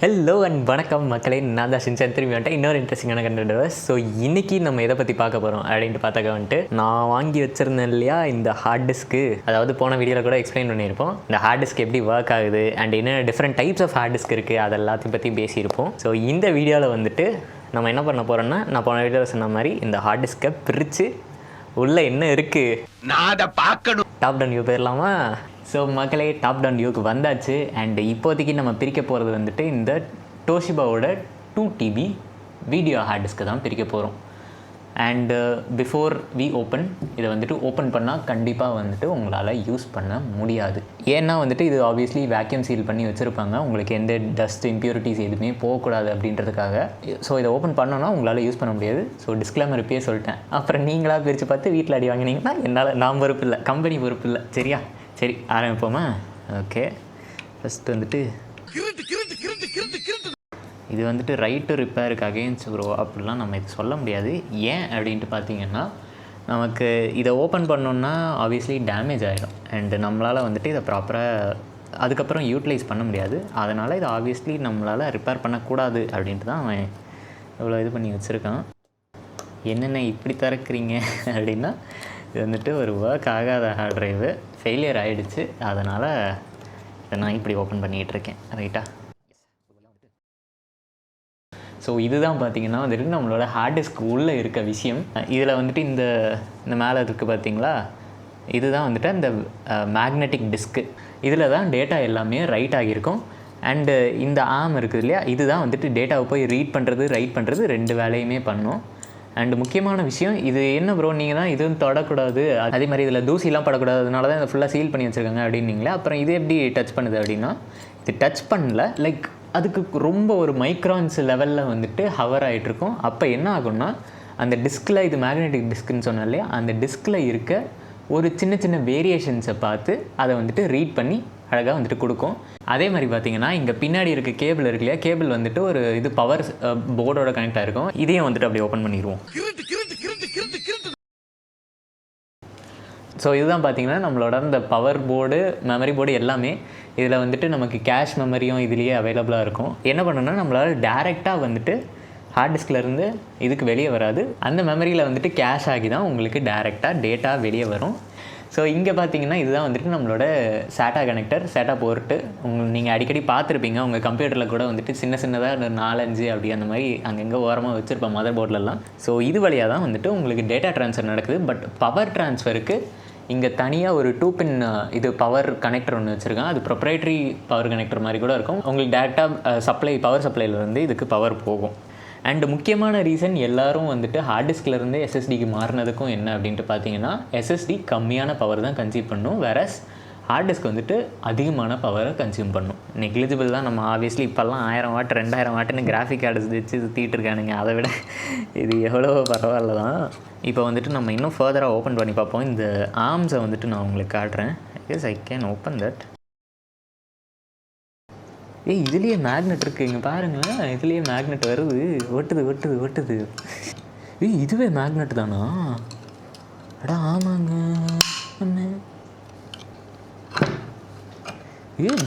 Hello and வணக்கம் மக்களே, நான் தான் ஷின்சான் திரும்பி வந்துட்டேன் இன்னொரு இன்ட்ரெஸ்டிங்கான கண்டென்ட். ஸோ இன்றைக்கி நம்ம எதை பற்றி பார்க்க போகிறோம் அப்படின்ட்டு பார்த்தாக்க வந்துட்டு, நான் வாங்கி வச்சுருந்தேன் இல்லையா இந்த ஹார்ட் டிஸ்க்கு. அதாவது போன வீடியோவில் கூட எக்ஸ்பிளைன் பண்ணியிருப்போம் இந்த ஹார்ட் டிஸ்க் எப்படி ஒர்க் ஆகுது அண்ட் என்ன different types of hard disk இருக்குது, அது எல்லாத்தையும் பற்றி பேசியிருப்போம். ஸோ இந்த வீடியோவில் வந்துட்டு நம்ம என்ன பண்ண போகிறோம்னா, நான் போன வீடியோவில் சொன்ன மாதிரி இந்த ஹார்ட் டிஸ்க்கை பிரித்து உள்ளே என்ன இருக்குது நான் அதை பார்க்கணும். டாப் டவுன் வியூ போயிடலாமா? ஸோ மக்களே, டாப் டவுன் வியூக்கு வந்தாச்சு. அண்ட் இப்போதைக்கு நம்ம பிரிக்க போகிறது வந்துட்டு இந்த டோஷிபாவோட 2TB வீடியோ ஹார்ட் டிஸ்க்கு தான் பிரிக்க போகிறோம். அண்டு பிஃபோர் வி ஓப்பன் இதை வந்துட்டு ஓப்பன் பண்ணால் கண்டிப்பாக வந்துட்டு உங்களால் யூஸ் பண்ண முடியாது. ஏன்னா வந்துட்டு இது ஆப்வியஸ்லி வேக்யூம் சீல் பண்ணி வச்சுருப்பாங்க, உங்களுக்கு எந்த டஸ்ட் இம்ப்யூரிட்டிஸ் எதுவுமே போகக்கூடாது அப்படின்றதுக்காக. ஸோ இதை ஓப்பன் பண்ணோன்னா உங்களால் யூஸ் பண்ண முடியாது. ஸோ டிஸ்க்ளைமர் இப்பயே சொல்லிட்டேன். அப்புறம் நீங்களாக பிரித்து பார்த்து வீட்டில் அடி வாங்கினீங்கன்னா நான் பொறுப்பு இல்லை, கம்பெனி பொறுப்பு இல்லை. சரியா? சரி, ஆரம்பிப்போமா? ஓகே, ஃபஸ்ட்டு வந்துட்டு இது வந்துட்டு ரைட் டு ரிப்பேருக்கு அகெயின்ஸ்ட் ப்ரோ அப்படிலாம் நம்ம இது சொல்ல முடியாது. ஏன் அப்படின்ட்டு பார்த்தீங்கன்னா, நமக்கு இதை ஓப்பன் பண்ணோன்னா ஆப்வியஸ்லி டேமேஜ் ஆகிடும் அண்டு நம்மளால் வந்துட்டு இதை ப்ராப்பராக அதுக்கப்புறம் யூட்டிலைஸ் பண்ண முடியாது. அதனால் இதை ஆப்வியஸ்லி நம்மளால் ரிப்பேர் பண்ணக்கூடாது அப்படின்ட்டு தான் அவன் இவ்வளோ இது பண்ணி வச்சுருக்கான். என்னென்ன இப்படி திறக்கிறீங்க அப்படின்னா, இது வந்துட்டு ஒரு ஒர்க் ஆகாத ஹார்ட் ட்ரைவு ஃபெயிலியர் ஆகிடுச்சு. அதனால் இதை நான் இப்படி ஓப்பன் பண்ணிகிட்ருக்கேன். ரைட்டா? ஸோ இதுதான் பார்த்திங்கன்னா வந்துட்டு நம்மளோட ஹார்ட் டிஸ்க் உள்ளே இருக்க விஷயம். இதில் வந்துட்டு இந்த மேலே இருக்குது பார்த்திங்களா, இதுதான் வந்துட்டு அந்த மேக்னெட்டிக் டிஸ்க்கு. இதில் தான் டேட்டா எல்லாமே ரைட் ஆகியிருக்கும். அண்டு இந்த ஆர்ம் இருக்குது இல்லையா, இதுதான் வந்துட்டு டேட்டாவை போய் ரீட் பண்ணுறது ரைட் பண்ணுறது ரெண்டு வேலையுமே பண்ணும். அண்டு முக்கியமான விஷயம், இது என்ன ப்ரோ நீங்கள் தான் இதுவும் தொடக்கூடாது, அதே மாதிரி இதில் தூசிலாம் படக்கூடாது, அதனால தான் இதை ஃபுல்லாக சீல் பண்ணி வச்சுருக்காங்க அப்படின்னீங்களே. அப்புறம் இது எப்படி டச் பண்ணுது அப்படின்னா, இது டச் பண்ணல, லைக் அதுக்கு ரொம்ப ஒரு மைக்ரான்ஸ் லெவலில் வந்துட்டு ஹவர் ஆகிட்ருக்கும். அப்போ என்ன ஆகும்னா, அந்த டிஸ்கில், இது மேக்னெட்டிக் டிஸ்க்குன்னு சொன்னேன் இல்லையா, அந்த டிஸ்கில் இருக்க ஒரு சின்ன சின்ன வேரியேஷன்ஸை பார்த்து அதை வந்துட்டு ரீட் பண்ணி அழகாக வந்துட்டு கொடுக்கும். அதே மாதிரி பார்த்திங்கன்னா, இங்கே பின்னாடி இருக்க கேபிள் இருக்கு இல்லையா, கேபிள் வந்துட்டு ஒரு இது பவர் போர்டோட கனெக்ட் ஆகிருக்கும். இதையும் வந்துட்டு அப்படி ஓப்பன் பண்ணிடுவோம். ஸோ இதுதான் பார்த்திங்கன்னா நம்மளோட இந்த பவர் போர்டு, மெமரி போர்டு எல்லாமே. இதில் வந்துட்டு நமக்கு கேஷ் மெமரியும் இதுலேயே அவைலபிளாக இருக்கும். என்ன பண்ணணும்னா, நம்மளால் டேரெக்டாக வந்துட்டு ஹார்ட் டிஸ்க்லேருந்து இதுக்கு வெளியே வராது, அந்த மெமரியில் வந்துட்டு கேஷ் ஆகி தான் உங்களுக்கு டேரெக்டாக டேட்டா வெளியே வரும். ஸோ இங்கே பார்த்தீங்கன்னா இதுதான் வந்துட்டு நம்மளோட சேட்டா கனெக்டர், சேட்டா போர்ட்டு. நீங்கள் அடிக்கடி பார்த்துருப்பீங்க, உங்கள் கம்ப்யூட்டரில் கூட வந்துட்டு சின்ன சின்னதாக 4-5 அப்படி அந்த மாதிரி அங்கங்கே ஓரமாக வச்சுருப்பேன் மதர் போர்ட்லலாம். ஸோ இது வழியாக தான் வந்துட்டு உங்களுக்கு டேட்டா ட்ரான்ஸ்ஃபர் நடக்குது. பட் பவர் ட்ரான்ஸ்ஃபருக்கு இங்கே தனியாக ஒரு 2 பின் இது பவர் கனெக்டர் ஒன்று வச்சுருக்காங்க. அது ப்ரொப்ரைட்ரி பவர் கனெக்டர் மாதிரி கூட இருக்கும். உங்களுக்கு டேரெக்டாக பவர் சப்ளைலேருந்து இதுக்கு பவர் போகும். அண்டு முக்கியமான ரீசன் எல்லோரும் வந்துட்டு ஹார்ட் டிஸ்க்லேருந்து எஸ்எஸ்டிக்கு மாறினதுக்கும் என்ன அப்படின்ட்டு பார்த்தீங்கன்னா, எஸ்எஸ்டி கம்மியான பவர் தான் கன்சியூம் பண்ணும், வேறஸ் ஹார்ட் டிஸ்க் வந்துட்டு அதிகமான பவரை கன்சியூம் பண்ணும். நெக்லிஜிபிள் தான். நம்ம ஆப்வியஸ்லி இப்போல்லாம் 1000 வாட் 2000 வாட்டுன்னு கிராஃபிக் கார்டு வச்சு சுற்றிட்டு இருக்கானுங்க. அதை விட இது எவ்வளோ பரவாயில்ல தான். இப்போ வந்துட்டு நம்ம இன்னும் ஃபர்தராக ஓப்பன் பண்ணி பார்ப்போம். இந்த ஆர்ம்ஸை வந்துட்டு நான் உங்களுக்கு காட்டுறேன். Yes, I can open that. இதுலேயே மேக்னெட் இருக்குது, இங்கே பாருங்களேன், இதுலேயே மேக்னெட் வருது, ஒட்டுது. இதுவே மேக்னெட் தானா? அடா ஆமாங்க,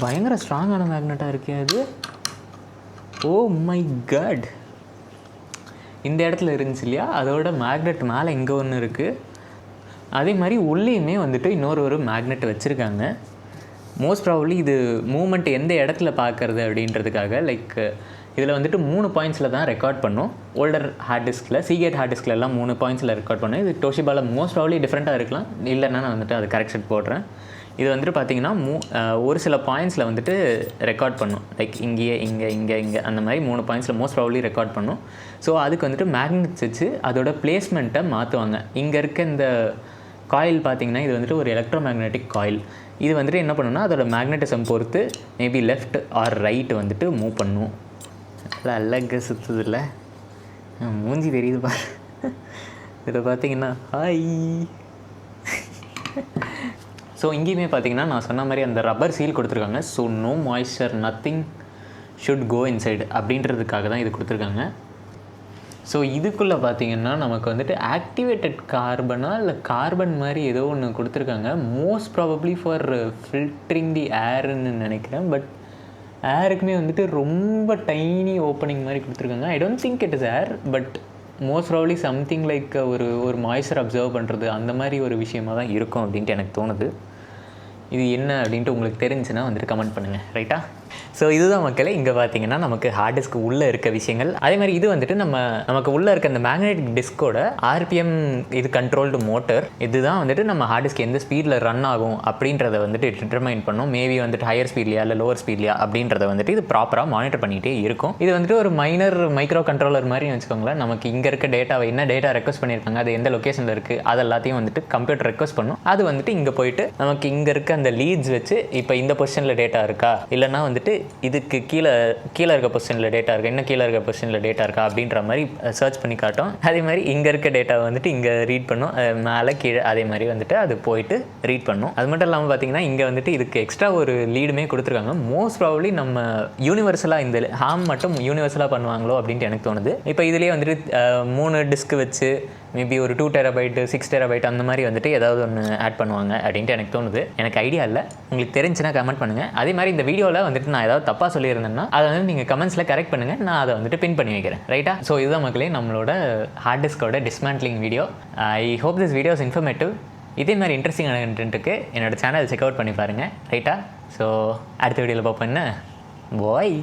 பயங்கர ஸ்ட்ராங்கான மேக்னெட்டாக இருக்கே அது. ஓ மை காட், இந்த இடத்துல இருந்துச்சு இல்லையா, அதோட மேக்னெட் மேலே இங்கே ஒன்று இருக்குது. அதே மாதிரி உள்ளேயுமே வந்துட்டு ஒரு மேக்னெட் வச்சுருக்காங்க. மோஸ்ட் ப்ராபப்ளி இது மூமெண்ட் எந்த இடத்துல பார்க்குறது அப்படின்றதுக்காக, லைக் இதில் வந்துட்டு 3 பாயிண்ட்ஸில் தான் ரெக்கார்ட் பண்ணும். ஓல்டர் ஹார்ட் டிஸ்கில், சீகேட் ஹார்ட் டிஸ்கில் எல்லாம் 3 பாயிண்ட்ஸில் ரெக்கார்ட் பண்ணும். இது டோஷிபாவில் மோஸ்ட் ப்ராபப்ளி டிஃப்ரெண்ட்டாக இருக்கலாம், இல்லைன்னா நான் வந்துட்டு அது கரெக்ஷன் போடுறேன். இது வந்துட்டு பார்த்திங்கன்னா ஒரு சில பாயிண்ட்ஸில் வந்துட்டு ரெக்கார்ட் பண்ணும், லைக் இங்கே அந்த மாதிரி 3 பாயிண்ட்ஸில் மோஸ்ட் ப்ராபப்ளி ரெக்கார்ட் பண்ணும். ஸோ அதுக்கு வந்துட்டு மேக்னெட்ஸ் வச்சு அதோட பிளேஸ்மெண்ட்டை மாற்றுவாங்க. இங்கே இருக்க இந்த காயில் பார்த்திங்கன்னா, இது வந்துட்டு ஒரு எலக்ட்ரோ மேக்னெட்டிக் காயில். இது வந்துட்டு என்ன பண்ணுன்னா, அதோட மேக்னட்டிசம் பொறுத்து மேபி லெஃப்ட் ஆர் ரைட் வந்துட்டு மூவ் பண்ணும். அழகாக சுற்றுது இல்லை, மூஞ்சி தெரியுது பாரு. இதில் பார்த்தீங்கன்னா ஹாய். ஸோ இங்கேயுமே பார்த்தீங்கன்னா நான் சொன்ன மாதிரி அந்த ரப்பர் சீல் கொடுத்துருக்காங்க. So no moisture, nothing should go inside அப்படின்றதுக்காக தான் இது கொடுத்துருக்காங்க. ஸோ இதுக்குள்ளே பார்த்திங்கன்னா நமக்கு வந்துட்டு ஆக்டிவேட்டட் கார்பனாக இல்லை கார்பன் மாதிரி ஏதோ ஒன்று கொடுத்துருக்காங்க. மோஸ்ட் ப்ராபப்ளி ஃபார் ஃபில்ட்ரிங் தி ஏர்ன்னு நினைக்கிறேன். பட் ஏருக்குமே வந்துட்டு ரொம்ப டைனி ஓப்பனிங் மாதிரி கொடுத்துருக்காங்க. I don't think it is air, but most probably something like ஒரு மாய்ஸ்சர் அப்சர்வ் பண்ணுறது அந்த மாதிரி ஒரு விஷயமாக தான் இருக்கும் அப்படின்ட்டு எனக்கு தோணுது. இது என்ன அப்படின்ட்டு உங்களுக்கு தெரிஞ்சுன்னா வந்துட்டு கமெண்ட் பண்ணுங்கள், ரைட்டா? ஸோ இதுதான் மக்களே, இங்கே பார்த்தீங்கன்னா நமக்கு ஹார்ட் டிஸ்க்கு உள்ளே இருக்க விஷயங்கள். அதே மாதிரி இது வந்துட்டு நமக்கு உள்ளே இருக்க அந்த மேக்னெட்டிக் டிஸ்கோட ஆர்பிஎம் இது கண்ட்ரோல்டு மோட்டர். இதுதான் வந்துட்டு நம்ம ஹார்ட் டிஸ்க் எந்த ஸ்பீடில் ரன் ஆகும் அப்படின்றத வந்துட்டு டிட்டர்மைன் பண்ணும். மேபி வந்துட்டு ஹையர் ஸ்பீட்லையா இல்லை லோவர் ஸ்பீட்லையா அப்படின்றத வந்துட்டு இது ப்ராப்பராக மானிட்டர் பண்ணிகிட்டே இருக்கும். இது வந்துட்டு ஒரு மைனர் மைக்ரோ கண்ட்ரோலர் மாதிரி வச்சுக்கோங்களேன். நமக்கு இங்கே இருக்க டேட்டாவை என்ன டேட்டா ரெக்வஸ்ட் பண்ணியிருக்காங்க, அது எந்த லொக்கேஷனில் இருக்குது, அது எல்லாத்தையும் வந்துட்டு கம்ப்யூட்டர் ரெக்வஸ்ட் பண்ணும். அது வந்துட்டு இங்கே போயிட்டு நமக்கு இங்கே இருக்க அந்த லீட்ஸ் வச்சு இப்போ இந்த பொசிஷனில் டேட்டா இருக்கா, இல்லைனா வந்துட்டு இதுக்கு கீழே இருக்க பொசிஷனில் டேட்டா இருக்கா, இன்னும் கீழே இருக்க பொசிஷனில் டேட்டா இருக்கா அப்படின்ற மாதிரி சர்ச் பண்ணி காட்டும். அதே மாதிரி இங்கே இருக்க டேட்டாவை வந்துட்டு இங்கே ரீட் பண்ணும், மேலே கீழே அதே மாதிரி வந்துட்டு அது போயிட்டு ரீட் பண்ணும். அது மட்டும் இல்லாமல் பார்த்தீங்கன்னா இங்கே வந்துட்டு இதுக்கு எக்ஸ்ட்ரா ஒரு லீடுமே கொடுத்துருக்காங்க. மோஸ்ட் ப்ராபப்லி நம்ம யூனிவர்சலாக இந்த ஹார்ம் மட்டும் யூனிவர்சலாக பண்ணுவாங்களோ அப்படின்ட்டு எனக்கு தோணுது. இப்போ இதுலேயே வந்துட்டு 3 டிஸ்க் வச்சு மேபி ஒரு 2 TB 6 TB அந்த மாதிரி வந்துட்டு ஏதாவது ஒன்று ஆட் பண்ணுவாங்க அப்படின்ட்டு எனக்கு தோணுது. எனக்கு ஐடியா இல்லை, உங்களுக்கு தெரிஞ்சுன்னா கமெண்ட் பண்ணுங்கள். அதே மாதிரி இந்த வீடியோவில் வந்துட்டு நான் ஏதாவது தப்பாக சொல்லியிருந்தேன்னா அதை வந்து நீங்கள் கமெண்ட்ஸில் கரெக்ட் பண்ணுங்கள், நான் அதை வந்துட்டு பின் பண்ணி வைக்கிறேன், ரைட்டா? ஸோ இதுதான் மக்களே நம்மளோட ஹார்ட் டிஸ்கோட dismantling video. I hope this video is informative. இதே மாதிரி இன்ட்ரெஸ்டிங்கான கண்டென்ட்டுக்கு என்னோட சேனல் செக் அவுட் பண்ணி பாருங்கள், ரைட்டா? ஸோ அடுத்த வீடியோவில் பார்ப்போம். என்ன பாய்.